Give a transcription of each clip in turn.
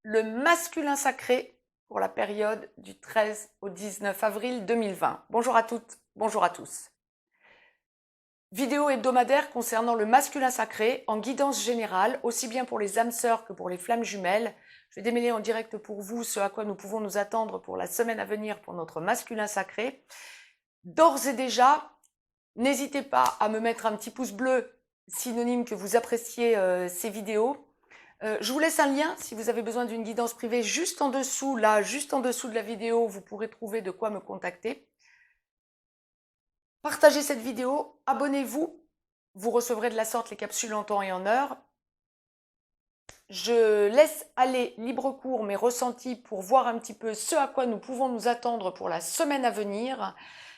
le masculin sacré pour la période du 13 au 19 avril 2020. Bonjour à toutes, bonjour à tous. Vidéo hebdomadaire concernant le masculin sacré en guidance générale, aussi bien pour les âmes sœurs que pour les flammes jumelles. Je vais démêler en direct pour vous ce à quoi nous pouvons nous attendre pour la semaine à venir pour notre masculin sacré. D'ores et déjà, n'hésitez pas à me mettre un petit pouce bleu, synonyme que vous appréciez ces vidéos. Je vous laisse un lien si vous avez besoin d'une guidance privée juste en dessous, là, juste en dessous de la vidéo, vous pourrez trouver de quoi me contacter. Partagez cette vidéo, abonnez-vous, vous recevrez de la sorte les capsules en temps et en heure. Je laisse aller libre cours mes ressentis pour voir un petit peu ce à quoi nous pouvons nous attendre pour la semaine à venir.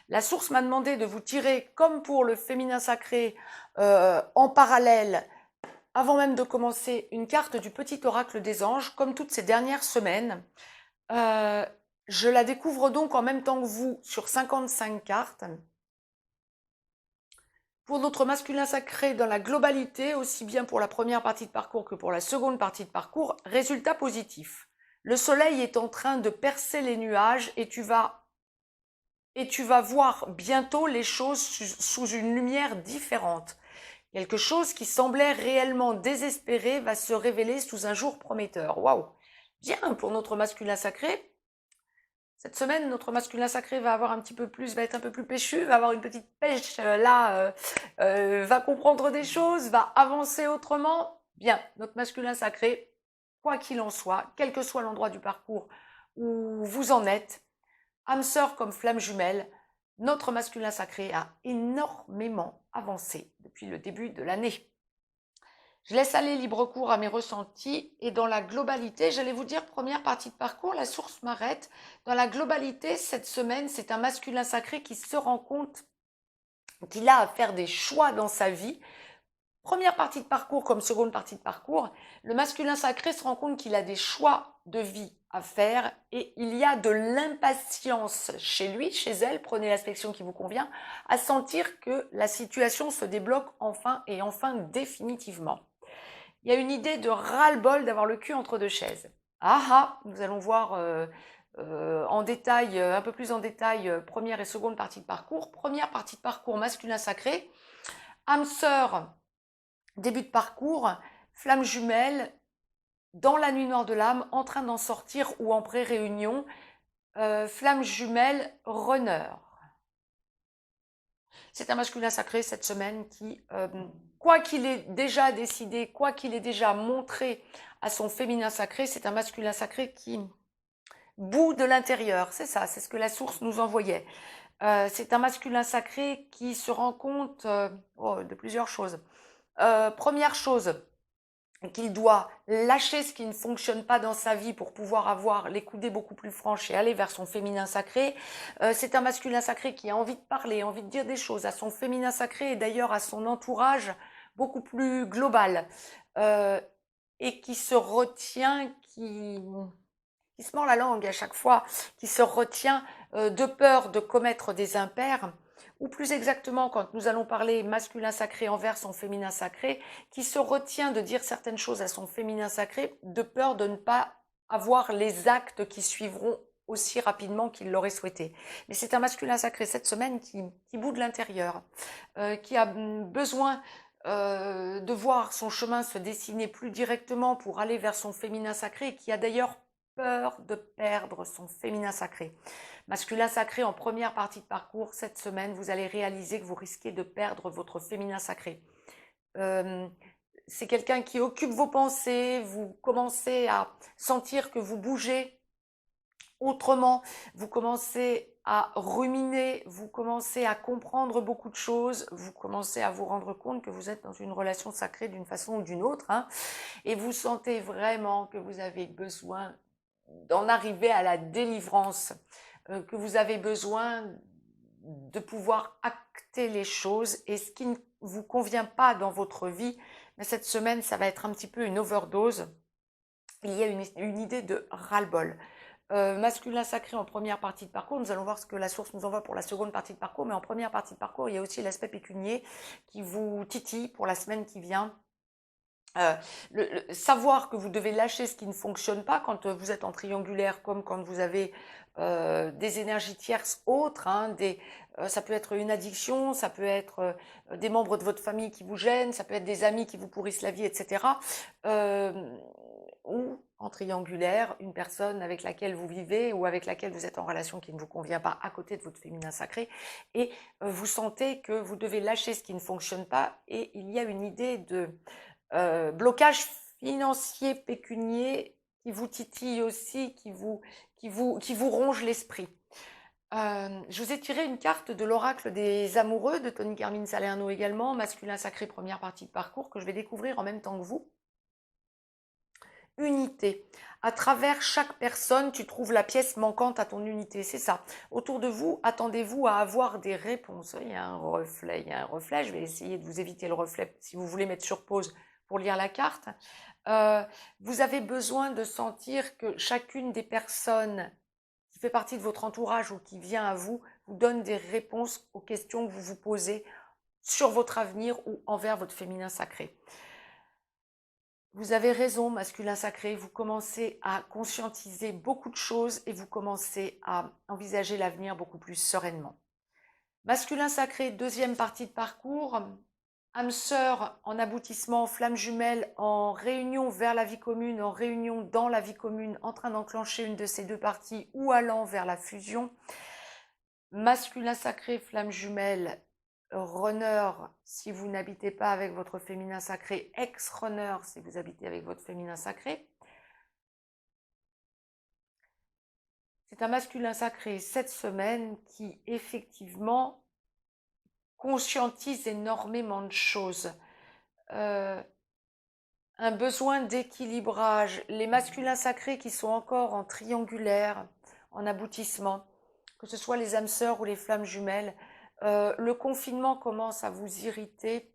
La source m'a demandé de vous tirer, comme pour le féminin sacré, en parallèle, avant même de commencer, une carte du petit oracle des anges, comme toutes ces dernières semaines. Je la découvre donc en même temps que vous sur 55 cartes. Pour notre masculin sacré dans la globalité, aussi bien pour la première partie de parcours que pour la seconde partie de parcours, résultat positif. Le soleil est en train de percer les nuages et tu vas voir bientôt les choses sous une lumière différente. Quelque chose qui semblait réellement désespéré va se révéler sous un jour prometteur. Waouh! Bien pour notre masculin sacré. Cette semaine, notre masculin sacré va avoir va être un peu plus péchu, va avoir une petite pêche va comprendre des choses, va avancer autrement. Bien, notre masculin sacré, quoi qu'il en soit, quel que soit l'endroit du parcours où vous en êtes, âme sœur comme flamme jumelle, notre masculin sacré a énormément avancé depuis le début de l'année. Je laisse aller libre cours à mes ressentis et dans la globalité, j'allais vous dire première partie de parcours, la source m'arrête. Dans la globalité, cette semaine, c'est un masculin sacré qui se rend compte qu'il a à faire des choix dans sa vie. Première partie de parcours comme seconde partie de parcours, le masculin sacré se rend compte qu'il a des choix de vie à faire et il y a de l'impatience chez lui, chez elle, prenez l'aspect qui vous convient, à sentir que la situation se débloque enfin et enfin définitivement. Il y a une idée de ras-le-bol d'avoir le cul entre deux chaises. Nous allons voir en détail, un peu plus en détail, première et seconde partie de parcours. Première partie de parcours masculin sacré, âme sœur, début de parcours, flamme jumelle, dans la nuit noire de l'âme, en train d'en sortir ou en pré-réunion, flamme jumelle, runner. C'est un masculin sacré cette semaine qui, quoi qu'il ait déjà décidé, quoi qu'il ait déjà montré à son féminin sacré, c'est un masculin sacré qui bout de l'intérieur. C'est ça, c'est ce que la source nous envoyait. C'est un masculin sacré qui se rend compte de plusieurs choses. Première chose, qu'il doit lâcher ce qui ne fonctionne pas dans sa vie pour pouvoir avoir les coudées beaucoup plus franches et aller vers son féminin sacré. C'est un masculin sacré qui a envie de parler, envie de dire des choses à son féminin sacré et d'ailleurs à son entourage beaucoup plus global. Et qui se retient, qui se mord la langue à chaque fois, qui se retient de peur de commettre des impairs, ou plus exactement, quand nous allons parler masculin sacré envers son féminin sacré, qui se retient de dire certaines choses à son féminin sacré, de peur de ne pas avoir les actes qui suivront aussi rapidement qu'il l'aurait souhaité. Mais c'est un masculin sacré cette semaine qui bout de l'intérieur, qui a besoin de voir son chemin se dessiner plus directement pour aller vers son féminin sacré, et qui a d'ailleurs peur de perdre son féminin sacré. Masculin sacré en première partie de parcours, cette semaine, vous allez réaliser que vous risquez de perdre votre féminin sacré. C'est quelqu'un qui occupe vos pensées, vous commencez à sentir que vous bougez autrement, vous commencez à ruminer, vous commencez à comprendre beaucoup de choses, vous commencez à vous rendre compte que vous êtes dans une relation sacrée d'une façon ou d'une autre, et vous sentez vraiment que vous avez besoin d'en arriver à la délivrance, que vous avez besoin de pouvoir acter les choses et ce qui ne vous convient pas dans votre vie, mais cette semaine, ça va être un petit peu une overdose. Il y a une idée de ras-le-bol. Masculin sacré en première partie de parcours, nous allons voir ce que la source nous envoie pour la seconde partie de parcours, mais en première partie de parcours, il y a aussi l'aspect pécunier qui vous titille pour la semaine qui vient. Euh, savoir que vous devez lâcher ce qui ne fonctionne pas quand vous êtes en triangulaire, comme quand vous avez des énergies tierces autres, hein, ça peut être une addiction, ça peut être des membres de votre famille qui vous gênent, ça peut être des amis qui vous pourrissent la vie, etc. Ou en triangulaire, une personne avec laquelle vous vivez ou avec laquelle vous êtes en relation qui ne vous convient pas à côté de votre féminin sacré, et vous sentez que vous devez lâcher ce qui ne fonctionne pas, et il y a une idée de blocage financier, pécunier, qui vous titille aussi, qui vous ronge l'esprit. Je vous ai tiré une carte de l'oracle des amoureux de Tony Carmine Salerno également, masculin sacré, première partie de parcours, que je vais découvrir en même temps que vous. Unité. À travers chaque personne, tu trouves la pièce manquante à ton unité, c'est ça. Autour de vous, attendez-vous à avoir des réponses. Il y a un reflet, il y a un reflet. Je vais essayer de vous éviter le reflet si vous voulez mettre sur pause pour lire la carte. Vous avez besoin de sentir que chacune des personnes qui fait partie de votre entourage ou qui vient à vous, vous donne des réponses aux questions que vous vous posez sur votre avenir ou envers votre féminin sacré. Vous avez raison, masculin sacré, vous commencez à conscientiser beaucoup de choses et vous commencez à envisager l'avenir beaucoup plus sereinement. Masculin sacré, deuxième partie de parcours, âme sœur en aboutissement, flamme jumelle en réunion vers la vie commune, en réunion dans la vie commune, en train d'enclencher une de ces deux parties ou allant vers la fusion. Masculin sacré, flamme jumelle, runner si vous n'habitez pas avec votre féminin sacré, ex-runner si vous habitez avec votre féminin sacré. C'est un masculin sacré cette semaine qui effectivement conscientise énormément de choses. Un besoin d'équilibrage. Les masculins sacrés qui sont encore en triangulaire, en aboutissement, que ce soit les âmes sœurs ou les flammes jumelles, le confinement commence à vous irriter,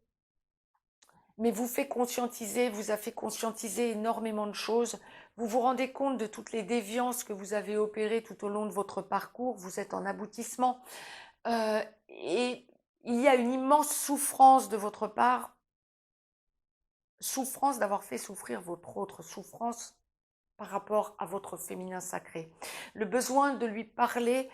mais vous fait conscientiser, vous a fait conscientiser énormément de choses. Vous vous rendez compte de toutes les déviances que vous avez opérées tout au long de votre parcours. Vous êtes en aboutissement. Et il y a une immense souffrance de votre part. Souffrance d'avoir fait souffrir votre autre. Souffrance par rapport à votre féminin sacré. Le besoin de lui parler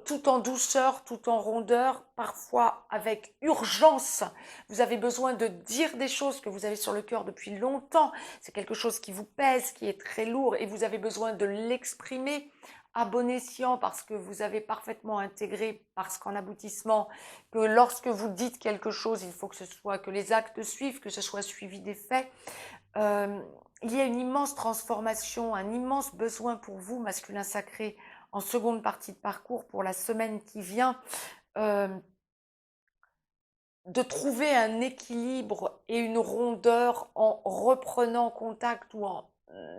tout en douceur, tout en rondeur, parfois avec urgence. Vous avez besoin de dire des choses que vous avez sur le cœur depuis longtemps. C'est quelque chose qui vous pèse, qui est très lourd et vous avez besoin de l'exprimer à bon escient parce que vous avez parfaitement intégré, parce qu'en aboutissement, que lorsque vous dites quelque chose, il faut que ce soit, que les actes suivent, que ce soit suivi des faits. Il y a une immense transformation, un immense besoin pour vous, masculin sacré, en seconde partie de parcours pour la semaine qui vient, de trouver un équilibre et une rondeur en reprenant contact ou en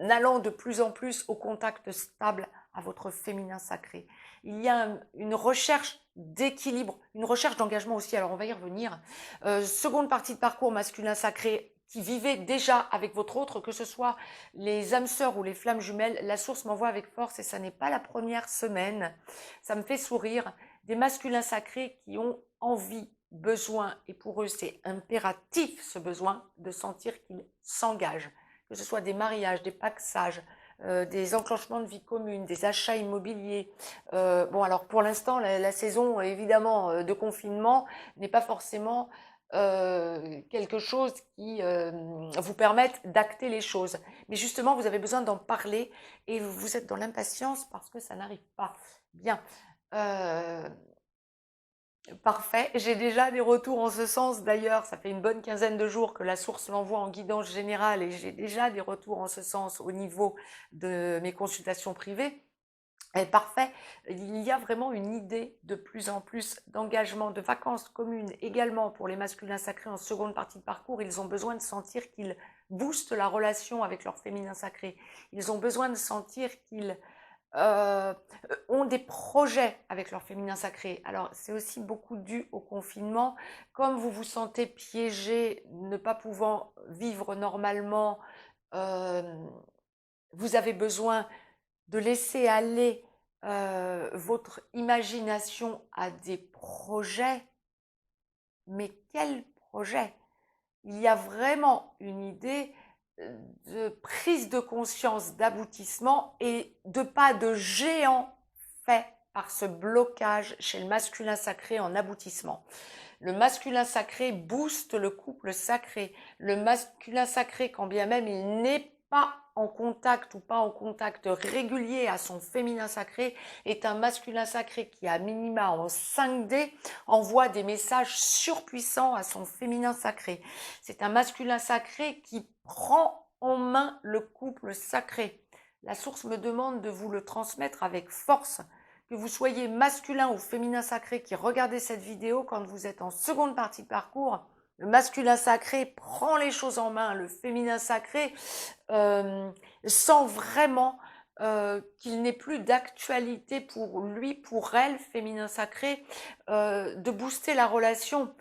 allant de plus en plus au contact stable à votre féminin sacré. Il y a une recherche d'équilibre, une recherche d'engagement aussi, alors on va y revenir. Seconde partie de parcours masculin sacré, qui vivait déjà avec votre autre, que ce soit les âmes sœurs ou les flammes jumelles, la source m'envoie avec force, et ça n'est pas la première semaine, ça me fait sourire, des masculins sacrés qui ont envie, besoin, et pour eux c'est impératif ce besoin de sentir qu'ils s'engagent, que ce soit des mariages, des paxages, des enclenchements de vie commune, des achats immobiliers. Bon, alors pour l'instant, la saison évidemment de confinement n'est pas forcément quelque chose qui vous permette d'acter les choses. Mais justement, vous avez besoin d'en parler et vous êtes dans l'impatience parce que ça n'arrive pas. Bien. Parfait. J'ai déjà des retours en ce sens. D'ailleurs, ça fait une bonne quinzaine de jours que la source l'envoie en guidance générale et j'ai déjà des retours en ce sens au niveau de mes consultations privées. Et parfait. Il y a vraiment une idée de plus en plus d'engagement, de vacances communes également pour les masculins sacrés en seconde partie de parcours. Ils ont besoin de sentir qu'ils boostent la relation avec leur féminin sacré. Ils ont besoin de sentir qu'ils ont des projets avec leur féminin sacré. Alors, c'est aussi beaucoup dû au confinement. Comme vous vous sentez piégé, ne pas pouvant vivre normalement, vous avez besoin de laisser aller votre imagination à des projets. Mais quels projets? il y a vraiment une idée de prise de conscience, d'aboutissement et de pas de géant fait par ce blocage chez le masculin sacré en aboutissement. Le masculin sacré booste le couple sacré. Le masculin sacré, quand bien même il n'est pas en contact ou pas en contact régulier à son féminin sacré, est un masculin sacré qui, à minima en 5D, envoie des messages surpuissants à son féminin sacré. C'est un masculin sacré qui prend en main le couple sacré. La source me demande de vous le transmettre avec force. Que vous soyez masculin ou féminin sacré qui regardez cette vidéo, quand vous êtes en seconde partie de parcours, le masculin sacré prend les choses en main, le féminin sacré sent vraiment qu'il n'est plus d'actualité pour lui, pour elle, féminin sacré, de booster la relation.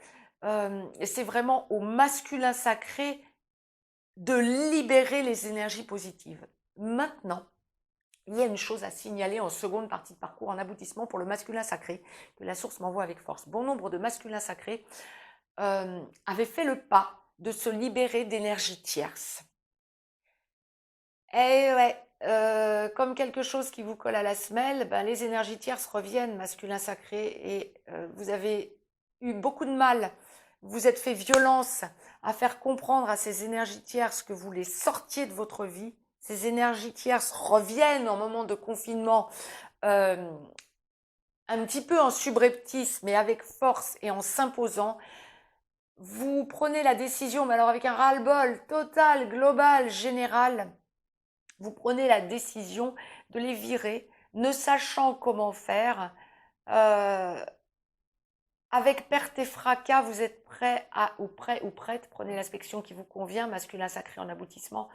C'est vraiment au masculin sacré de libérer les énergies positives. Maintenant, il y a une chose à signaler en seconde partie de parcours en aboutissement pour le masculin sacré, que la source m'envoie avec force. Bon nombre de masculins sacrés avaient fait le pas de se libérer d'énergie tierce. Et ouais, comme quelque chose qui vous colle à la semelle, ben, les énergies tierces reviennent, masculin sacré, et vous avez eu beaucoup de mal, vous êtes fait violence à faire comprendre à ces énergies tierces que vous les sortiez de votre vie. Ces énergies tierces reviennent en moment de confinement, un petit peu en subreptice, mais avec force et en s'imposant. Vous prenez la décision, mais alors avec un ras-le-bol total, global, général, vous prenez la décision de les virer, ne sachant comment faire. Avec perte et fracas, vous êtes prêt ou prête, prenez l'aspect qui vous convient, masculin sacré en aboutissement,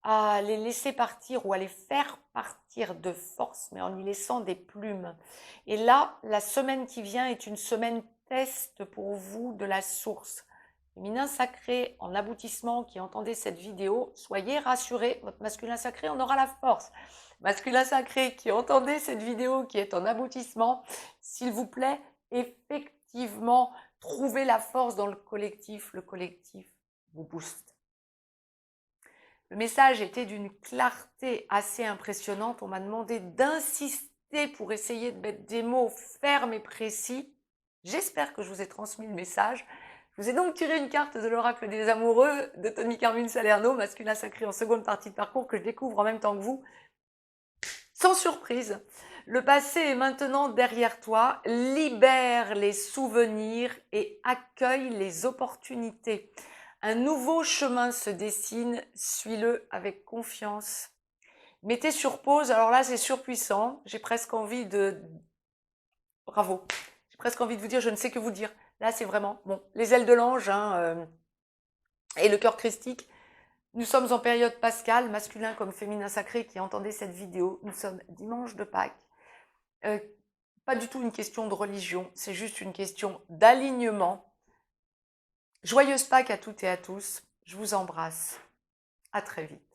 à les laisser partir ou à les faire partir de force, mais en y laissant des plumes. Et là, la semaine qui vient est une semaine test pour vous de la source. Féminin sacré en aboutissement qui entendez cette vidéo, soyez rassurés, votre masculin sacré en aura la force. Masculin sacré qui entendez cette vidéo qui est en aboutissement, s'il vous plaît, effectivement, trouvez la force dans le collectif vous booste. Le message était d'une clarté assez impressionnante. On m'a demandé d'insister pour essayer de mettre des mots fermes et précis. J'espère que je vous ai transmis le message. Je vous ai donc tiré une carte de l'oracle des amoureux de Tony Carmine Salerno, masculin sacré en seconde partie de parcours, que je découvre en même temps que vous. Sans surprise, le passé est maintenant derrière toi. Libère les souvenirs et accueille les opportunités. Un nouveau chemin se dessine, suis-le avec confiance. Mettez sur pause, alors là c'est surpuissant, j'ai presque envie de... Bravo, j'ai presque envie de vous dire, je ne sais que vous dire. Là c'est vraiment, bon, les ailes de l'ange et le cœur christique. Nous sommes en période pascale, masculin comme féminin sacré qui entendez cette vidéo. Nous sommes dimanche de Pâques. Pas du tout une question de religion, c'est juste une question d'alignement. Joyeuse Pâques à toutes et à tous. Je vous embrasse. À très vite.